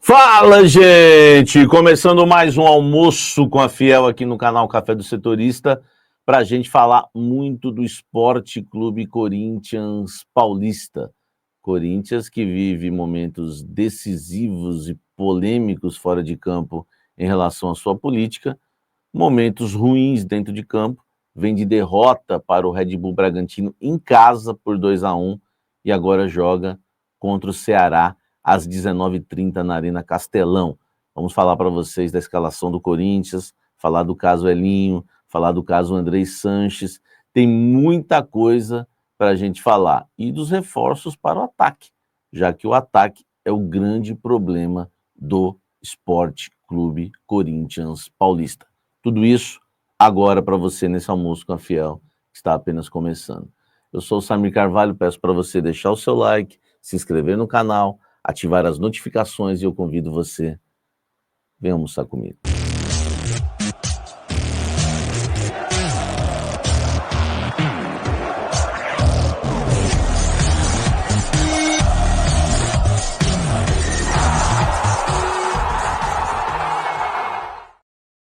Fala, gente! Começando mais um almoço com a Fiel aqui no canal Café do Setorista, para a gente falar muito do Esporte Clube Corinthians Paulista. Corinthians que vive momentos decisivos e polêmicos fora de campo em relação à sua política, momentos ruins dentro de campo, vem de derrota para o Red Bull Bragantino em casa por 2-1 e agora joga contra o Ceará às 19h30 na Arena Castelão. Vamos falar para vocês da escalação do Corinthians, falar do caso Elinho, falar do caso Andrei Sanches. Tem muita coisa para a gente falar. E dos reforços para o ataque, já que o ataque é o grande problema do Esporte Clube Corinthians Paulista. Tudo isso agora para você nesse almoço com a Fiel, que está apenas começando. Eu sou o Samir Carvalho, peço para você deixar o seu like, se inscrever no canal, ativar as notificações e eu convido você, vem almoçar comigo.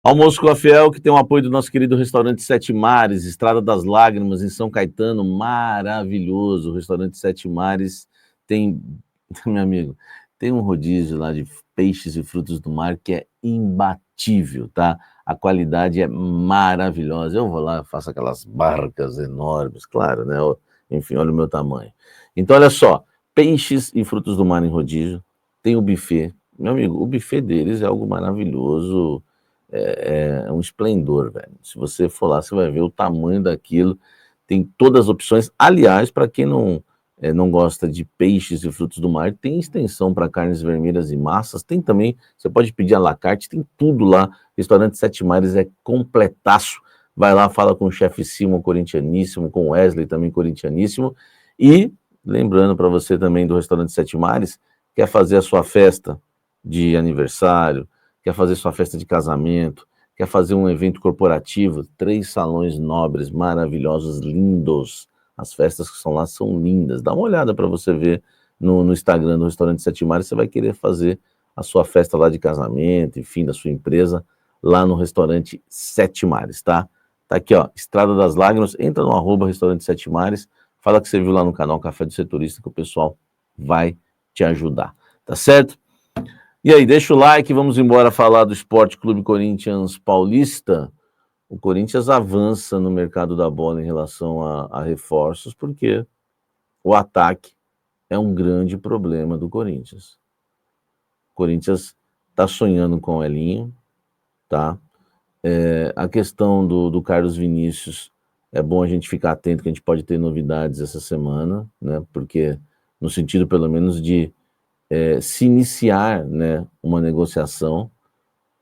Almoço com a Fiel, que tem o apoio do nosso querido restaurante Sete Mares, Estrada das Lágrimas, em São Caetano, maravilhoso. O restaurante Sete Mares tem, meu amigo, tem um rodízio lá de peixes e frutos do mar que é imbatível, tá? A qualidade é maravilhosa. Eu vou lá, faço aquelas barcas enormes, claro, né? Enfim, olha o meu tamanho. Então, olha só, peixes e frutos do mar em rodízio, tem o buffet. Meu amigo, o buffet deles é algo maravilhoso, é um esplendor, velho. Se você for lá, você vai ver o tamanho daquilo. Tem todas as opções. Aliás, para quem não gosta de peixes e frutos do mar, tem extensão para carnes vermelhas e massas. Tem também, você pode pedir à la carte, tem tudo lá. Restaurante Sete Mares é completaço. Vai lá, fala com o chefe Simon, corintianíssimo, com o Wesley, também corintianíssimo. E, lembrando para você também do restaurante Sete Mares, quer fazer a sua festa de aniversário, quer fazer sua festa de casamento, quer fazer um evento corporativo, 3 salões nobres, maravilhosos, lindos. As festas que são lá são lindas. Dá uma olhada para você ver no Instagram do Restaurante Sete Mares, você vai querer fazer a sua festa lá de casamento, enfim, da sua empresa, lá no Restaurante Sete Mares, tá? Tá aqui, ó, Estrada das Lágrimas, entra no @Restaurante Sete Mares, fala que você viu lá no canal Café do Setorista, que o pessoal vai te ajudar, tá certo? E aí, deixa o like, vamos embora falar do Esporte Clube Corinthians Paulista. O Corinthians avança no mercado da bola em relação a reforços, porque o ataque é um grande problema do Corinthians. O Corinthians está sonhando com o Elinho, tá? A questão do Carlos Vinícius, é bom a gente ficar atento que a gente pode ter novidades essa semana, né? Porque no sentido, pelo menos, de se iniciar, né, uma negociação,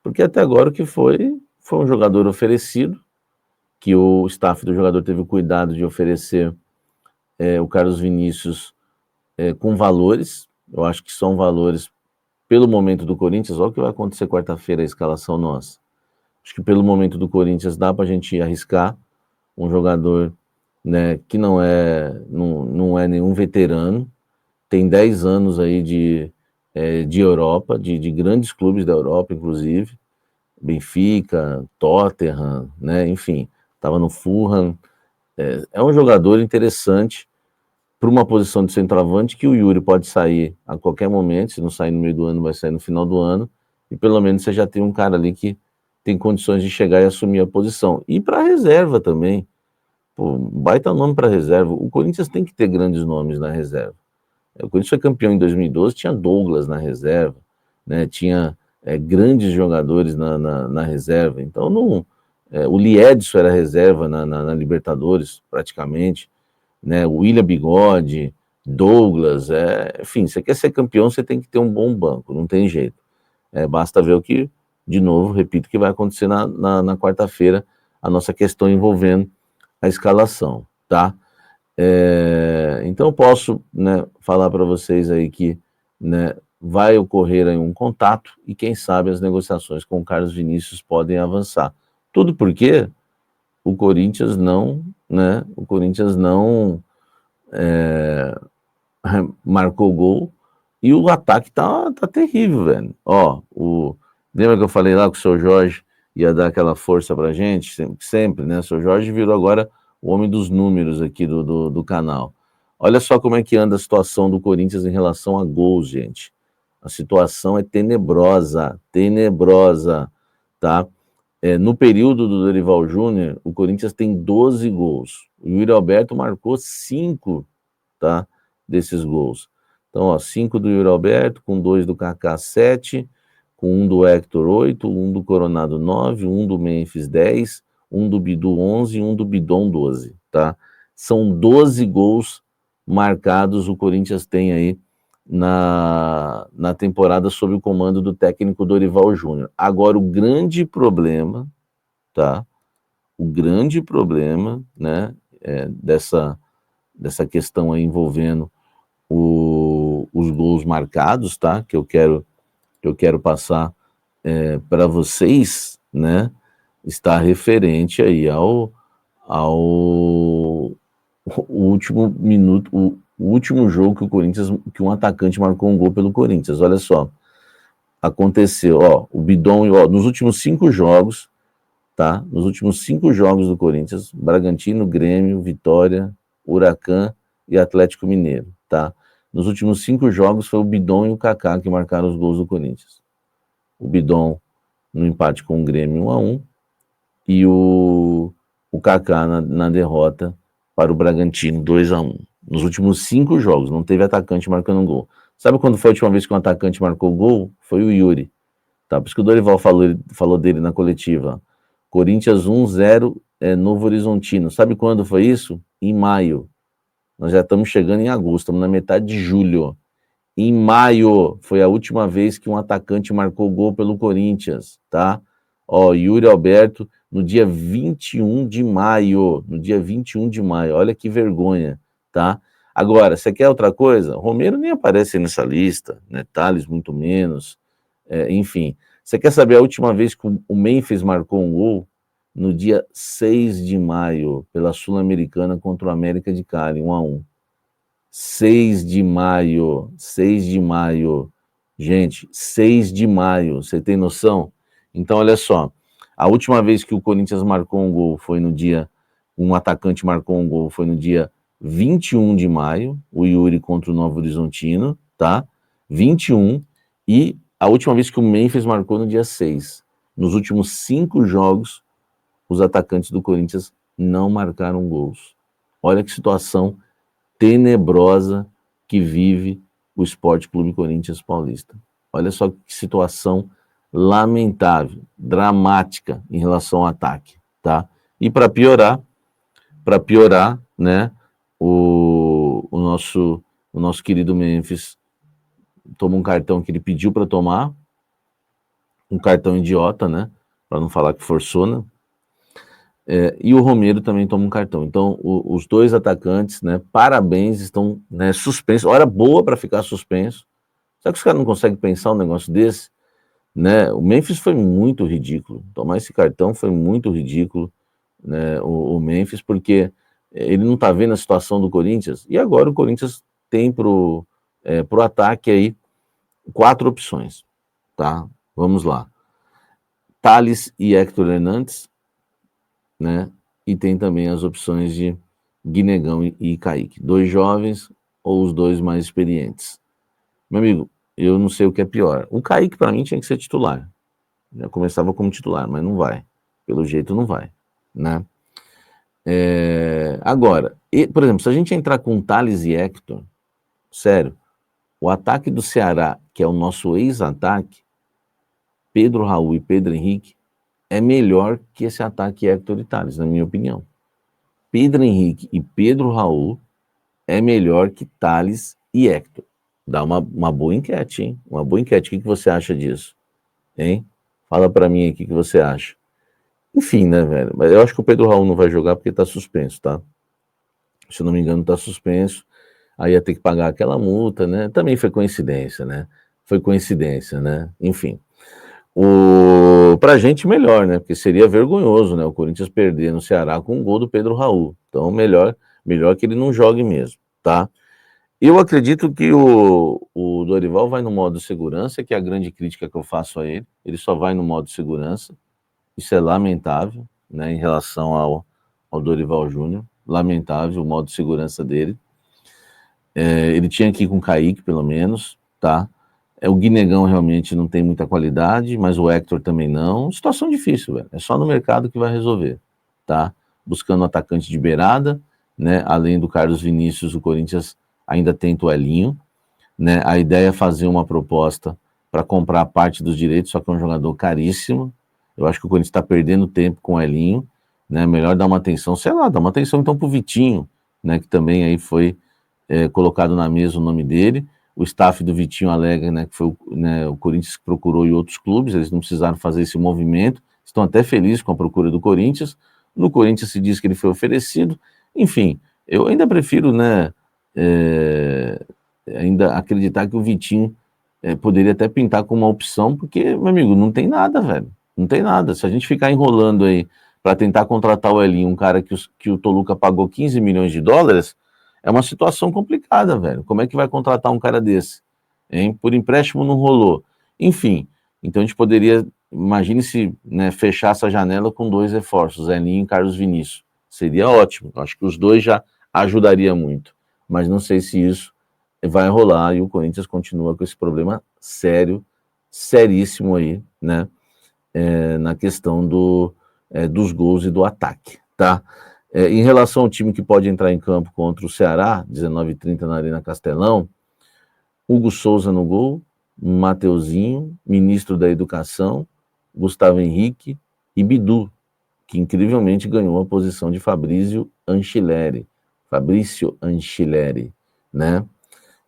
porque até agora o que foi um jogador oferecido, que o staff do jogador teve o cuidado de oferecer o Carlos Vinícius com valores. Eu acho que são valores, pelo momento do Corinthians, olha o que vai acontecer quarta-feira, a escalação nossa. Acho que pelo momento do Corinthians dá para a gente arriscar um jogador, né, que não é nenhum veterano, tem 10 anos aí de Europa, de grandes clubes da Europa, inclusive, Benfica, Tottenham, né, enfim, estava no Fulham. É um jogador interessante para uma posição de centroavante, que o Yuri pode sair a qualquer momento. Se não sair no meio do ano, vai sair no final do ano, e pelo menos você já tem um cara ali que tem condições de chegar e assumir a posição. E para a reserva também, pô, baita nome para reserva. O Corinthians tem que ter grandes nomes na reserva. O Corinthians foi campeão em 2012, tinha Douglas na reserva, né? Tinha grandes jogadores na reserva. Então, o Liedson era reserva na Libertadores, praticamente, né? O William Bigode, Douglas, enfim, você quer ser campeão, você tem que ter um bom banco, não tem jeito. Basta ver o que, de novo, repito, que vai acontecer na quarta-feira, a nossa questão envolvendo a escalação, tá? Então eu posso, né, falar para vocês aí que, né, vai ocorrer aí um contato e quem sabe as negociações com o Carlos Vinícius podem avançar. Tudo porque o Corinthians não marcou gol E o ataque tá terrível, velho. Ó, lembra que eu falei lá que o seu Jorge ia dar aquela força pra gente? Sempre, né? O seu Jorge virou agora o homem dos números aqui do canal. Olha só como é que anda a situação do Corinthians em relação a gols, gente. A situação é tenebrosa, tá? No período do Dorival Júnior, o Corinthians tem 12 gols. O Yuri Alberto marcou 5, tá? Desses gols. Então, ó, 5 do Yuri Alberto, com 2 do Kaká, 7, com 1 do Hector, 8, 1 do Coronado, 9, 1 do Memphis, 10, 1 do Bidu, 11 e 1 do Bidon, 12, tá? São 12 gols marcados, o Corinthians tem aí na temporada sob o comando do técnico Dorival Júnior. Agora, o grande problema, tá? O grande problema, né, dessa questão aí envolvendo os gols marcados, tá? Que eu quero passar para vocês, né? Está referente aí ao último minuto, o último jogo que o Corinthians, que um atacante marcou um gol pelo Corinthians. Olha só, aconteceu, ó, o Bidon, ó, nos últimos 5 jogos, tá? Nos últimos 5 jogos do Corinthians, Bragantino, Grêmio, Vitória, Huracan e Atlético Mineiro, tá? Nos últimos 5 jogos foi o Bidon e o Kaká que marcaram os gols do Corinthians. O Bidon no empate com o Grêmio 1-1 e o Kaká na derrota para o Bragantino 2-1. Nos últimos 5 jogos, não teve atacante marcando um gol. Sabe quando foi a última vez que um atacante marcou gol? Foi o Yuri. Tá? Por isso que o Dorival falou dele na coletiva. Corinthians 1-0 Novo Horizontino. Sabe quando foi isso? Em maio. Nós já estamos chegando em agosto, estamos na metade de julho. Em maio foi a última vez que um atacante marcou gol pelo Corinthians, tá? Ó, Yuri Alberto, no dia 21 de maio. No dia 21 de maio. Olha que vergonha, tá? Agora, você quer outra coisa? Romero nem aparece nessa lista, né? Thales muito menos. Enfim, você quer saber a última vez que o Memphis marcou um gol? No dia 6 de maio, pela Sul-Americana contra o América de Cali, 1-1. 6 de maio, 6 de maio. Gente, 6 de maio, você tem noção? Então, olha só, a última vez que o Corinthians marcou um gol foi no dia, um atacante marcou um gol foi no dia 21 de maio, o Yuri contra o Novo Horizontino, tá? 21, e a última vez que o Memphis marcou no dia 6. Nos últimos 5 jogos, os atacantes do Corinthians não marcaram gols. Olha que situação tenebrosa que vive o Sport Clube Corinthians Paulista. Olha só que situação lamentável, dramática em relação ao ataque, tá? E para piorar, né, o nosso querido Memphis toma um cartão que ele pediu para tomar, um cartão idiota, né? Para não falar que forçou, né? E o Romero também toma um cartão. Então, os dois atacantes, né? Parabéns, estão, né, suspensos. Hora boa para ficar suspenso. Será que os caras não conseguem pensar um negócio desse? Né? O Memphis foi muito ridículo. Tomar esse cartão foi muito ridículo, né? O Memphis, porque ele não está vendo a situação do Corinthians. E agora o Corinthians tem pro ataque aí 4 opções, tá? Vamos lá. Thales e Hector Hernandes, né? E tem também as opções de Guinegão e Kaique. 2 jovens ou os 2 mais experientes. Meu amigo, eu não sei o que é pior. O Kaique, para mim, tinha que ser titular. Já começava como titular, mas não vai. Pelo jeito, não vai, né? Agora, por exemplo, se a gente entrar com Thales e Hector, sério, o ataque do Ceará, que é o nosso ex-ataque, Pedro Raul e Pedro Henrique, é melhor que esse ataque Hector e Thales, na minha opinião. Pedro Henrique e Pedro Raul é melhor que Thales e Hector. Dá uma boa enquete, hein? Uma boa enquete. O que você acha disso? Hein? Fala pra mim aí o que você acha. Enfim, né, velho? Mas eu acho que o Pedro Raul não vai jogar porque tá suspenso, tá? Se eu não me engano, tá suspenso. Aí ia ter que pagar aquela multa, né? Também foi coincidência, né? Foi coincidência, né? Enfim. Pra gente, melhor, né? Porque seria vergonhoso, né? O Corinthians perder no Ceará com um gol do Pedro Raul. Então, melhor que ele não jogue mesmo, tá? Eu acredito que o Dorival vai no modo segurança, que é a grande crítica que eu faço a ele. Ele só vai no modo segurança. Isso é lamentável, né, em relação ao Dorival Júnior. Lamentável o modo de segurança dele. Ele tinha que ir com o Kaique, pelo menos, tá? O Guinegão realmente não tem muita qualidade, mas o Hector também não. Situação difícil, velho. É só no mercado que vai resolver, tá? Buscando um atacante de beirada, né? Além do Carlos Vinícius, o Corinthians ainda tenta o Elinho, né? A ideia é fazer uma proposta para comprar parte dos direitos, só que é um jogador caríssimo. Eu acho que o Corinthians está perdendo tempo com o Elinho, né? Melhor dar uma atenção, sei lá, dar uma atenção então pro Vitinho, né? Que também aí foi colocado na mesa o nome dele. O staff do Vitinho alega, né, que foi o Corinthians que procurou em outros clubes, eles não precisaram fazer esse movimento, estão até felizes com a procura do Corinthians. No Corinthians se diz que ele foi oferecido. Enfim, eu ainda prefiro, né, ainda acreditar que o Vitinho poderia até pintar como uma opção, porque, meu amigo, não tem nada, velho. Não tem nada. Se a gente ficar enrolando aí para tentar contratar o Elinho, um cara que o Toluca pagou 15 milhões de dólares, é uma situação complicada, velho. Como é que vai contratar um cara desse? Hein? Por empréstimo não rolou. Enfim, então a gente poderia, imagine se, né, fechar essa janela com 2 reforços, Elinho e Carlos Vinícius. Seria ótimo. Acho que os dois já ajudaria muito. Mas não sei se isso vai rolar e o Corinthians continua com esse problema sério, seríssimo aí, né? Na questão dos gols e do ataque, tá? Em relação ao time que pode entrar em campo contra o Ceará, 19h30 na Arena Castelão, Hugo Souza no gol, Mateuzinho, ministro da Educação, Gustavo Henrique e Bidu, que incrivelmente ganhou a posição de Fabrício Anchileri, né?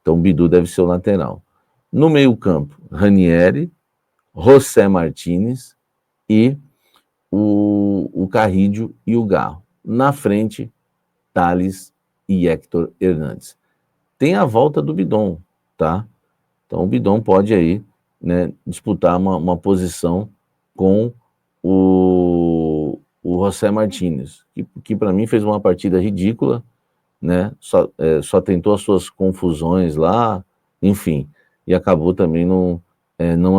Então o Bidu deve ser o lateral. No meio-campo, Ranieri, José Martínez e o Carrídio e o Garro. Na frente, Thales e Hector Hernandes. Tem a volta do Bidon, tá? Então o Bidon pode aí, né, disputar uma posição com o José Martínez, que para mim fez uma partida ridícula, né? Só tentou as suas confusões lá, enfim, e acabou também não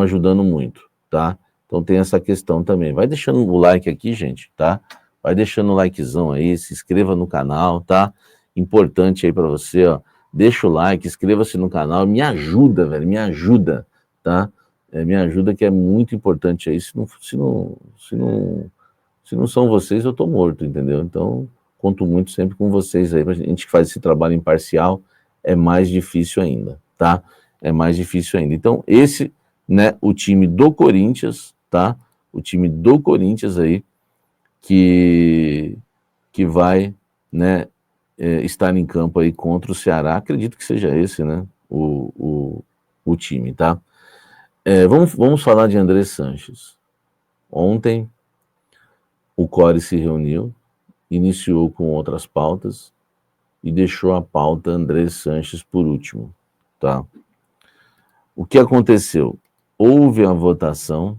ajudando muito, tá? Então tem essa questão também. Vai deixando o like aqui, gente, tá? Vai deixando o likezão aí, se inscreva no canal, tá? Importante aí para você, ó. Deixa o like, inscreva-se no canal, me ajuda, velho, me ajuda, tá? Me ajuda que é muito importante aí. Se não são vocês, eu tô morto, entendeu? Então, conto muito sempre com vocês aí. Pra gente que faz esse trabalho imparcial, é mais difícil ainda, tá? É mais difícil ainda. Então, esse, né, o time do Corinthians, tá? O time do Corinthians aí, que vai, né, estar em campo aí contra o Ceará. Acredito que seja esse, né, o time, tá? Vamos falar de André Sanches. Ontem, o Core se reuniu, iniciou com outras pautas e deixou a pauta André Sanches por último, tá? O que aconteceu? Houve a votação,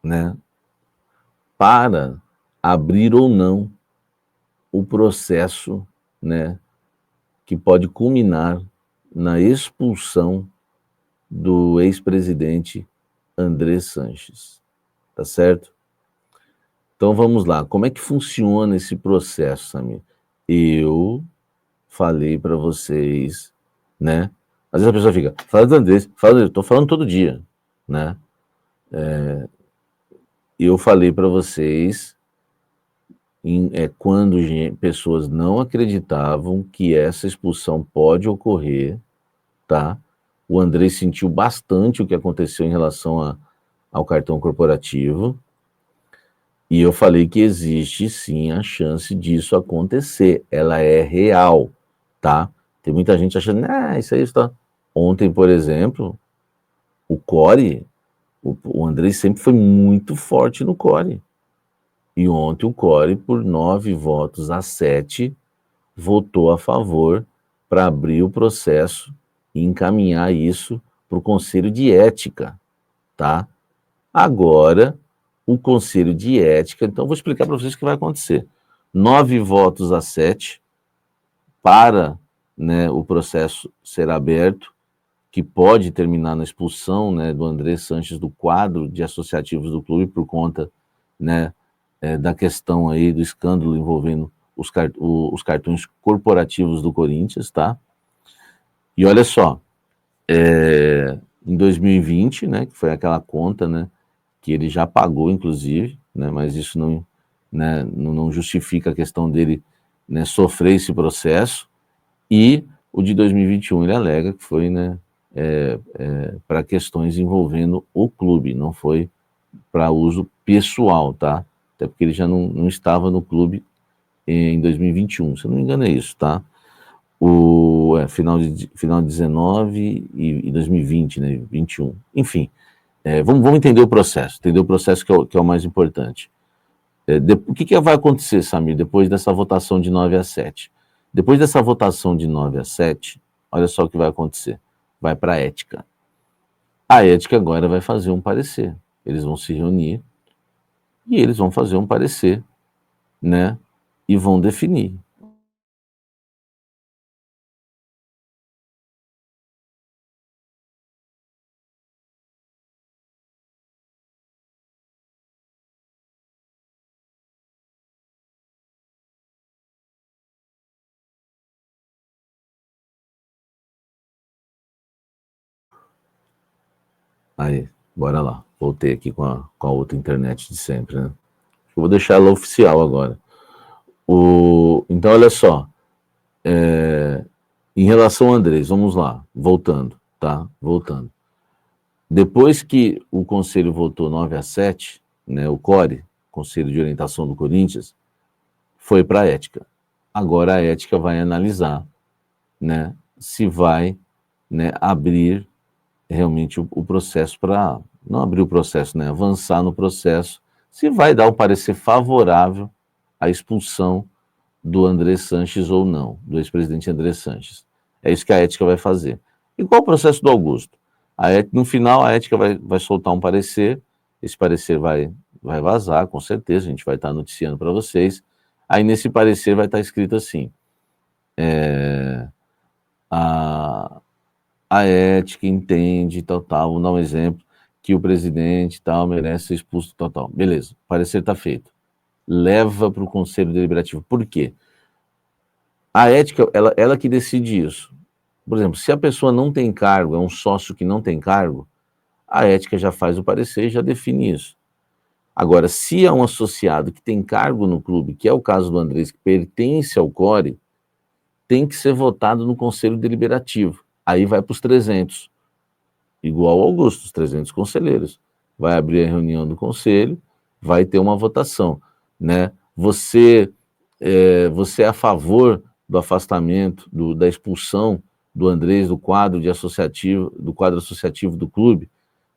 né, para abrir ou não o processo, né, que pode culminar na expulsão do ex-presidente André Sanches, tá certo? Então vamos lá, como é que funciona esse processo, Samir? Eu falei para vocês, né? Às vezes a pessoa fica, fala do Andrés, eu tô falando todo dia, né? Eu falei para vocês quando pessoas não acreditavam que essa expulsão pode ocorrer, tá? O André sentiu bastante o que aconteceu em relação ao cartão corporativo, e eu falei que existe sim a chance disso acontecer, ela é real, tá? Tem muita gente achando, isso aí está. Ontem, por exemplo, o Core, o André sempre foi muito forte no Core. E ontem o Core, por 9 votos a 7, votou a favor para abrir o processo e encaminhar isso para o Conselho de Ética, tá? Agora, o Conselho de Ética, então vou explicar para vocês o que vai acontecer. 9 votos a 7 para, né, o processo será aberto, que pode terminar na expulsão, né, do André Sanches do quadro de associativos do clube por conta, né, da questão aí do escândalo envolvendo os cartões corporativos do Corinthians, tá? E olha só, em 2020, né, que foi aquela conta, né, que ele já pagou, inclusive, né, mas isso não, né, não justifica a questão dele, né, sofrer esse processo, e o de 2021 ele alega que foi, né, para questões envolvendo o clube, não foi para uso pessoal, tá? Até porque ele já não estava no clube em 2021, se eu não me engano é isso, tá? Final de 19 e 2020, né, 21, enfim, vamos entender o processo que é o mais importante. O que vai acontecer, Samir, depois dessa votação de 9-7? Depois dessa votação de 9-7, olha só o que vai acontecer. Vai para a ética. A ética agora vai fazer um parecer. Eles vão se reunir e eles vão fazer um parecer, né? E vão definir. Aí, bora lá. Voltei aqui com a outra internet de sempre, né? Eu vou deixar ela oficial agora. Então, olha só. Em relação ao Andrés, vamos lá. Voltando, tá? Voltando. Depois que o Conselho votou 9-7, né, o CORE, Conselho de Orientação do Corinthians, foi para a ética. Agora a ética vai analisar, né, se vai, né, abrir realmente o processo para... Não abrir o processo, né, avançar no processo, se vai dar o parecer favorável à expulsão do André Sanches ou não, do ex-presidente André Sanches. É isso que a ética vai fazer. Igual o processo do Augusto. No final, a ética vai soltar um parecer, esse parecer vai vazar, com certeza, a gente vai estar noticiando para vocês. Aí nesse parecer vai estar escrito assim, a ética entende, tal, vou dar um exemplo, que o presidente, tal, merece ser expulso, tal. Beleza, o parecer está feito. Leva para o Conselho Deliberativo. Por quê? A ética, ela que decide isso. Por exemplo, se a pessoa não tem cargo, é um sócio que não tem cargo, a ética já faz o parecer e já define isso. Agora, se é um associado que tem cargo no clube, que é o caso do Andrés, que pertence ao CORE, tem que ser votado no Conselho Deliberativo. Aí vai para os 300, igual ao Augusto, os 300 conselheiros. Vai abrir a reunião do conselho, vai ter uma votação, né? Você é a favor do afastamento, da expulsão do Andrés do quadro associativo do clube?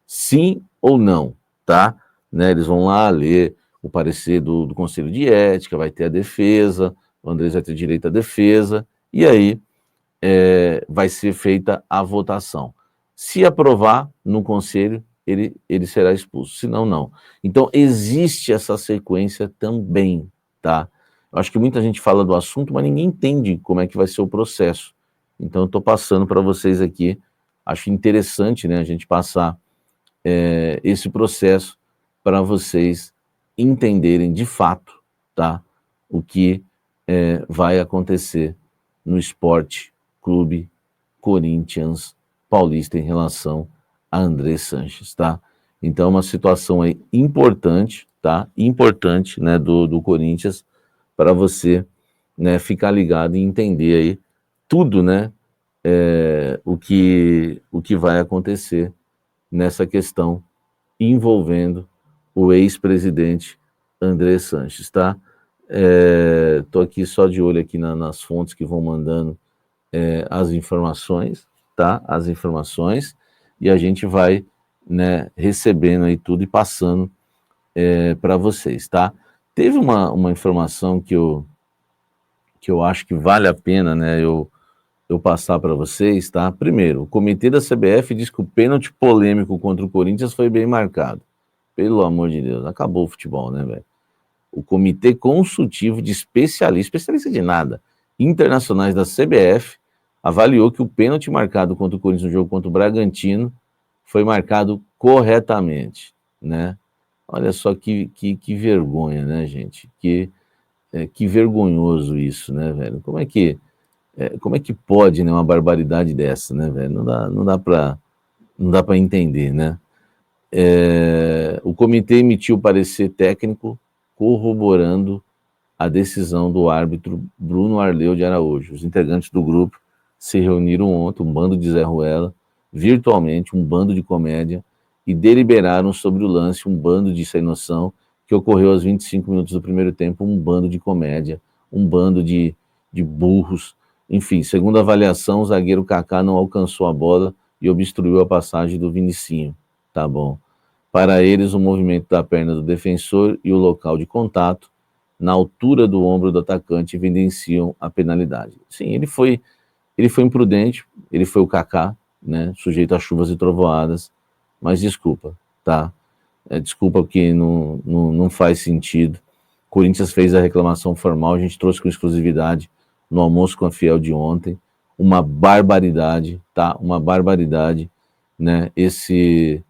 Sim ou não, tá? Né, eles vão lá ler o parecer do Conselho de Ética, vai ter a defesa, o Andrés vai ter direito à defesa, e aí vai ser feita a votação. Se aprovar no Conselho, ele será expulso, senão não. Então, existe essa sequência também, tá? Eu acho que muita gente fala do assunto, mas ninguém entende como é que vai ser o processo. Então, eu estou passando para vocês aqui, acho interessante, né, a gente passar esse processo para vocês entenderem de fato, tá, o que vai acontecer no Esporte Clube Corinthians Paulista em relação a André Sanches, tá? Então, uma situação aí importante, tá? Importante, né, do Corinthians, para você, né, ficar ligado e entender aí tudo, né, o que vai acontecer nessa questão envolvendo o ex-presidente André Sanches, tá? Tô aqui só de olho aqui nas fontes que vão mandando as informações, tá? As informações, e a gente vai, né, recebendo aí tudo e passando para vocês, tá? Teve uma informação que eu acho que vale a pena, né, eu passar para vocês, tá? Primeiro, o comitê da CBF diz que o pênalti polêmico contra o Corinthians foi bem marcado. Pelo amor de Deus, acabou o futebol, né, velho? O Comitê Consultivo de especialistas de nada, internacionais da CBF, avaliou que o pênalti marcado contra o Corinthians no jogo contra o Bragantino foi marcado corretamente, né? Olha só que vergonha, né, gente? Que vergonhoso isso, né, velho? Como é que pode, né, uma barbaridade dessa, né, velho? Não dá para entender, né? O comitê emitiu parecer técnico corroborando a decisão do árbitro Bruno Arleu de Araújo. Os integrantes do grupo se reuniram ontem, um bando de Zé Ruela, virtualmente, um bando de comédia, e deliberaram sobre o lance, um bando de sem noção, que ocorreu aos 25 minutos do primeiro tempo, um bando de comédia, um bando de burros. Enfim, segundo a avaliação, o zagueiro Kaká não alcançou a bola e obstruiu a passagem do Vinicinho. Tá bom. Para eles, o movimento da perna do defensor e o local de contato na altura do ombro do atacante evidenciam a penalidade. Sim, ele foi imprudente, ele foi o Kaká, né, sujeito a chuvas e trovoadas, mas desculpa, tá? Desculpa porque não faz sentido. O Corinthians fez a reclamação formal, a gente trouxe com exclusividade no almoço com a Fiel de ontem, uma barbaridade, tá? Uma barbaridade, né? Esse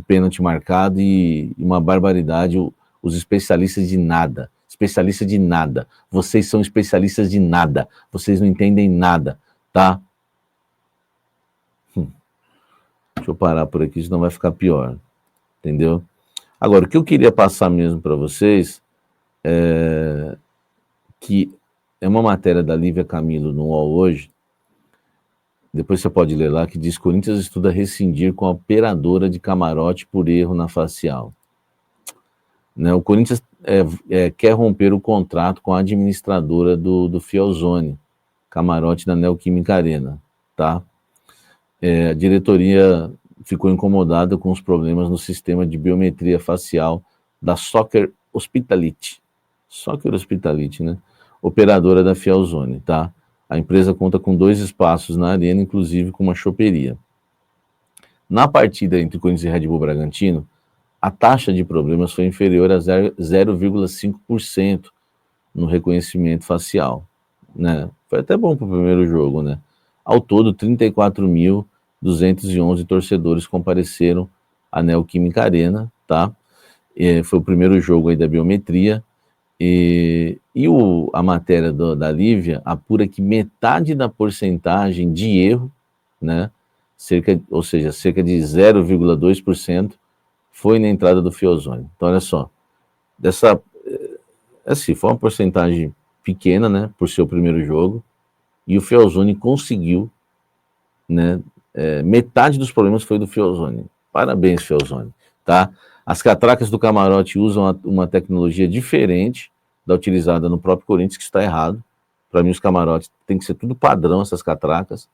pênalti marcado e uma barbaridade, os especialistas de nada, vocês são especialistas de nada, vocês não entendem nada, tá? Deixa eu parar por aqui, senão vai ficar pior, entendeu? Agora, o que eu queria passar mesmo para vocês que é uma matéria da Lívia Camilo no UOL hoje, depois você pode ler lá, que diz: Corinthians estuda rescindir com a operadora de camarote por erro na facial. Né, o Corinthians quer romper o contrato com a administradora do Fielzone, camarote da Neoquímica Arena, tá? A diretoria ficou incomodada com os problemas no sistema de biometria facial da Soccer Hospitality, né? Operadora da Fielzone, tá? A empresa conta com 2 espaços na arena, inclusive com uma choperia. Na partida entre Corinthians e Red Bull Bragantino, a taxa de problemas foi inferior a 0,5% no reconhecimento facial, né? Foi até bom para o primeiro jogo, né? Ao todo, 34.211 torcedores compareceram à Neoquímica Arena, tá? Foi o primeiro jogo aí da biometria. A matéria da Lívia apura que metade da porcentagem de erro, né? Cerca de 0,2%, foi na entrada do Fielzone. Então, olha só, foi uma porcentagem pequena, né, por ser o primeiro jogo, e o Fielzone conseguiu, né, metade dos problemas foi do Fielzone. Parabéns, Fielzone, tá? As catracas do camarote usam uma tecnologia diferente da utilizada no próprio Corinthians, que está errado. Para mim, os camarotes tem que ser tudo padrão, essas catracas.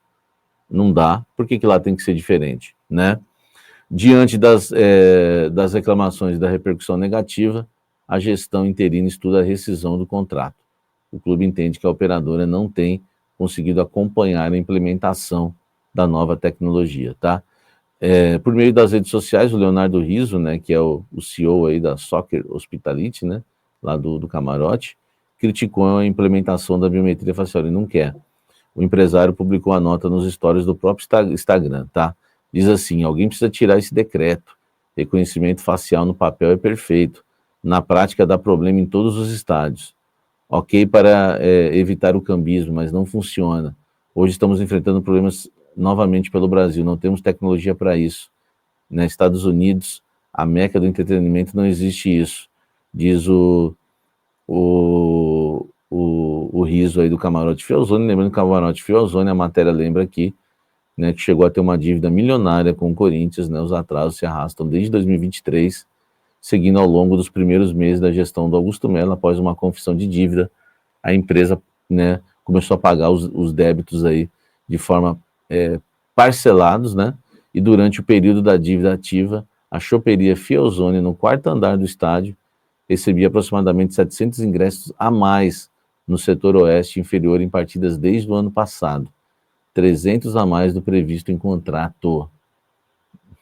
Não dá. Por que lá tem que ser diferente, né? Diante das reclamações e da repercussão negativa, a gestão interina estuda a rescisão do contrato. O clube entende que a operadora não tem conseguido acompanhar a implementação da nova tecnologia, tá? Por meio das redes sociais, o Leonardo Rizzo, né, que é o CEO aí da Soccer Hospitality, né, lá do camarote, criticou a implementação da biometria facial. Ele não quer. O empresário publicou a nota nos stories do próprio Instagram, tá? Diz assim: alguém precisa tirar esse decreto. Reconhecimento facial no papel é perfeito. Na prática dá problema em todos os estádios. Ok para evitar o cambismo, mas não funciona. Hoje estamos enfrentando problemas novamente pelo Brasil. Não temos tecnologia para isso. Nos Estados Unidos, a meca do entretenimento, não existe isso. Diz o Rizzo aí do camarote Fielzone. Lembrando que o camarote Fielzone, a matéria lembra aqui, né, que chegou a ter uma dívida milionária com o Corinthians, né? Os atrasos se arrastam desde 2023, seguindo ao longo dos primeiros meses da gestão do Augusto Melo. Após uma confissão de dívida, a empresa, né, começou a pagar os débitos aí de forma parcelados, né? E durante o período da dívida ativa, a choperia Fielzone, no 4º andar do estádio, recebia aproximadamente 700 ingressos a mais no setor oeste inferior em partidas desde o ano passado. 300 a mais do previsto em contrato,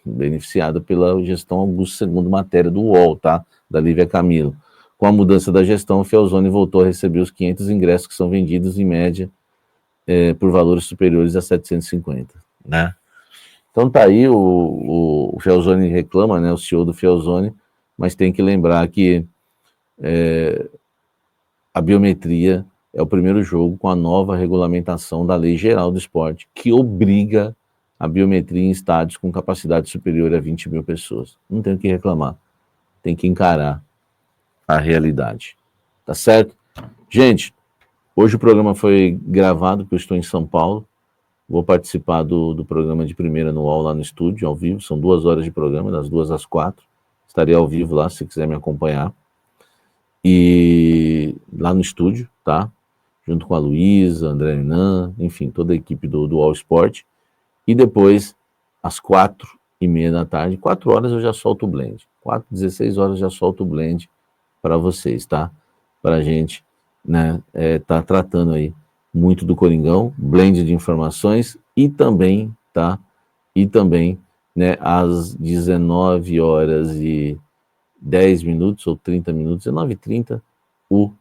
beneficiado pela gestão Augusto, segundo matéria do UOL, tá? Da Lívia Camilo. Com a mudança da gestão, o Fielzone voltou a receber os 500 ingressos que são vendidos em média por valores superiores a 750, né? Então tá aí, o Felzoni reclama, né, o CEO do Felzoni, mas tem que lembrar que a biometria é o primeiro jogo com a nova regulamentação da Lei Geral do Esporte, que obriga a biometria em estádios com capacidade superior a 20 mil pessoas. Não tem o que reclamar, tem que encarar a realidade. Tá certo? Gente, hoje o programa foi gravado, porque eu estou em São Paulo. Vou participar do programa de primeira no UOL lá no estúdio, ao vivo. São 2 horas de programa, das 2 às 4. Estarei ao vivo lá, se quiser me acompanhar. E lá no estúdio, tá? Junto com a Luísa, André Hernan, enfim, toda a equipe do UOL Esporte. E depois, às 4h30 da tarde, 4 horas eu já solto o blend. 16 horas eu já solto o blend para vocês, tá? Para a gente, né, tá tratando aí muito do Coringão, blend de informações e também, tá? E também, né, às 19h10 ou 30 minutos, 19h30, o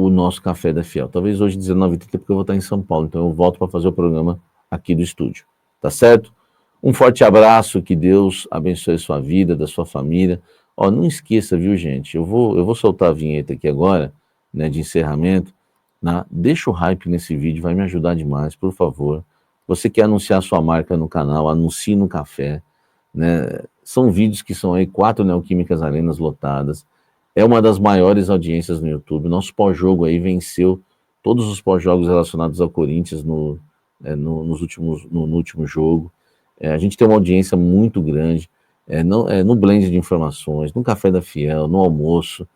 nosso Café da Fiel. Talvez hoje 19h30, porque eu vou estar em São Paulo, então eu volto para fazer o programa aqui do estúdio. Tá certo? Um forte abraço, que Deus abençoe a sua vida, da sua família. Ó, não esqueça, viu, gente? Eu vou soltar a vinheta aqui agora, né, de encerramento. Deixa o hype nesse vídeo, vai me ajudar demais, por favor. Você quer anunciar sua marca no canal, anuncie no café, né? São vídeos que são aí 4 Neoquímicas Arenas lotadas. É uma das maiores audiências no YouTube. Nosso pós-jogo aí venceu todos os pós-jogos relacionados ao Corinthians no último jogo. A gente tem uma audiência muito grande, no blend de informações, no Café da Fiel, no almoço.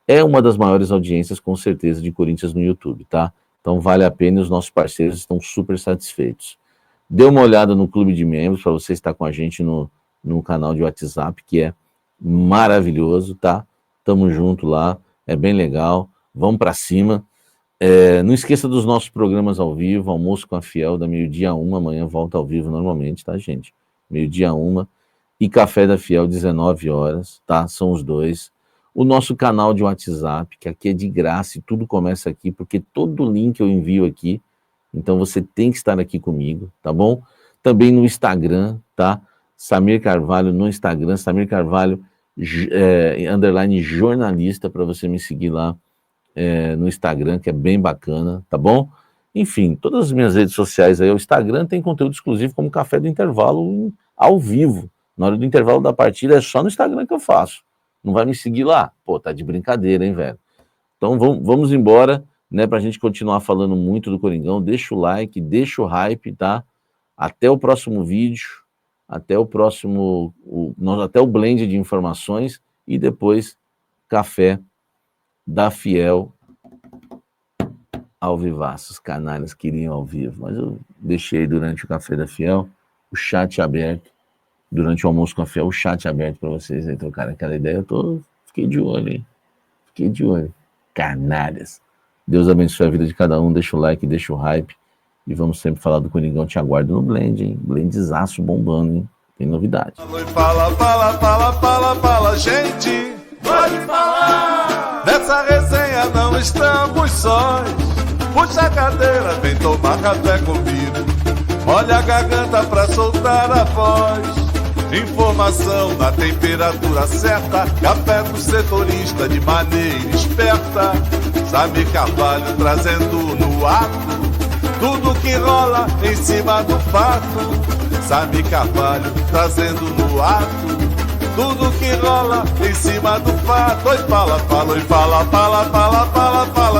É uma das maiores audiências, com certeza, de Corinthians no YouTube, tá? Então vale a pena e os nossos parceiros estão super satisfeitos. Dê uma olhada no clube de membros para você estar com a gente no canal de WhatsApp, que é maravilhoso, tá? Tamo junto lá, é bem legal, vamos para cima. Não esqueça dos nossos programas ao vivo, Almoço com a Fiel, da 12h a 1h, amanhã volta ao vivo normalmente, tá, gente? 12h a 1h, e Café da Fiel, 19h, tá? São os dois. O nosso canal de WhatsApp, que aqui é de graça e tudo começa aqui, porque todo link eu envio aqui, então você tem que estar aqui comigo, tá bom? Também no Instagram, tá? Samir Carvalho no Instagram, Samir Carvalho, _ jornalista, para você me seguir lá no Instagram, que é bem bacana, tá bom? Enfim, todas as minhas redes sociais aí, o Instagram tem conteúdo exclusivo como Café do Intervalo ao vivo. Na hora do intervalo da partida é só no Instagram que eu faço. Não vai me seguir lá? Pô, tá de brincadeira, hein, velho? Então vamos embora, né, pra gente continuar falando muito do Coringão. Deixa o like, deixa o hype, tá? Até o próximo vídeo, até o blend de informações e depois Café da Fiel ao vivaço. Os canalhas queriam ao vivo, mas eu deixei durante o Café da Fiel o chat aberto, durante o Almoço com a Fiel, o chat aberto para vocês aí trocarem aquela ideia. Fiquei de olho, hein? Fiquei de olho. Canalhas. Deus abençoe a vida de cada um, deixa o like, deixa o hype, e vamos sempre falar do Coringão. Te aguardo no blend, hein? Blendzaço bombando, hein? Tem novidade. Fala, gente, pode falar. Nessa resenha não estamos sós. Puxa a cadeira, vem tomar café comigo. Olha a garganta pra soltar a voz. Informação na temperatura certa. Café do setorista de maneira esperta. Samir Carvalho trazendo no ato tudo que rola em cima do fato. Samir Carvalho trazendo no ato tudo que rola em cima do fato. Oi, fala,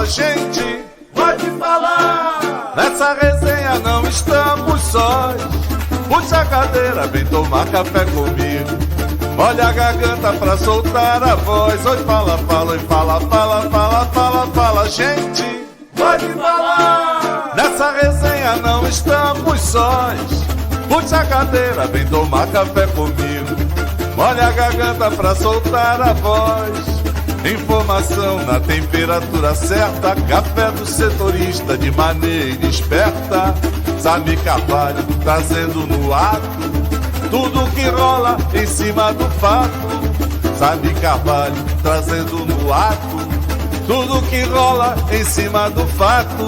gente, pode falar. Nessa resenha não estamos sós. Puxa a cadeira, vem tomar café comigo. Olha a garganta pra soltar a voz. Oi, fala, gente, pode falar. Nessa resenha não estamos sós. Puxa a cadeira, vem tomar café comigo. Olha a garganta pra soltar a voz. Informação na temperatura certa. Café do setorista de maneira esperta. Samir Carvalho trazendo no ato tudo que rola em cima do fato. Samir Carvalho trazendo no ato tudo que rola em cima do fato.